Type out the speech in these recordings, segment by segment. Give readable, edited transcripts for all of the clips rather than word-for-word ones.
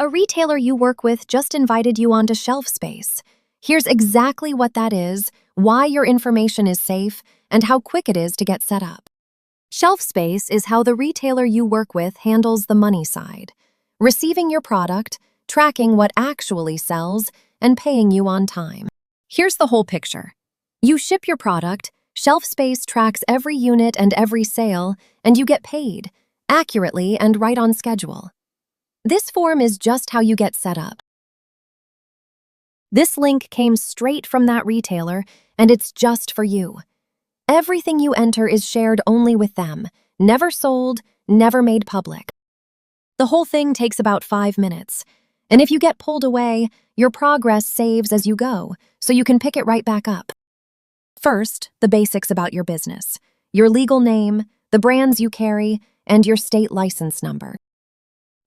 A retailer you work with just invited you onto ShelfSpace. Here's exactly what that is, why your information is safe, and how quick it is to get set up. ShelfSpace is how the retailer you work with handles the money side, receiving your product, tracking what actually sells, and paying you on time. Here's the whole picture. You ship your product, ShelfSpace tracks every unit and every sale, and you get paid, accurately and right on schedule. This form is just how you get set up. This link came straight from that retailer, and it's just for you. Everything you enter is shared only with them, never sold, never made public. The whole thing takes about 5 minutes, and if you get pulled away, your progress saves as you go, so you can pick it right back up. First, the basics about your business: your legal name, the brands you carry, and your state license number.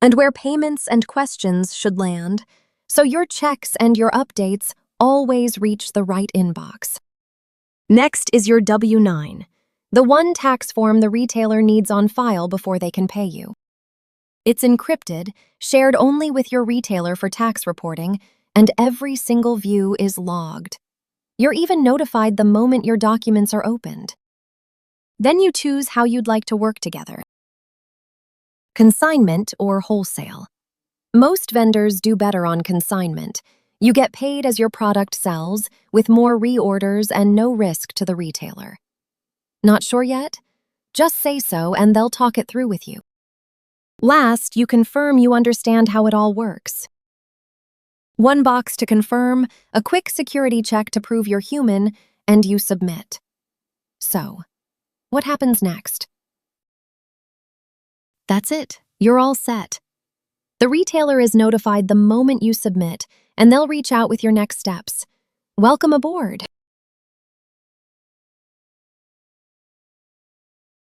And where payments and questions should land, so your checks and your updates always reach the right inbox. Next is your W-9, the one tax form the retailer needs on file before they can pay you. It's encrypted, shared only with your retailer for tax reporting, and every single view is logged. You're even notified the moment your documents are opened. Then you choose how you'd like to work together: consignment or wholesale. Most vendors do better on consignment. You get paid as your product sells, with more reorders and no risk to the retailer. Not sure yet? Just say so and they'll talk it through with you. Last, you confirm you understand how it all works. One box to confirm, a quick security check to prove you're human, and you submit. So, what happens next? That's it. You're all set. The retailer is notified the moment you submit, and they'll reach out with your next steps. Welcome aboard.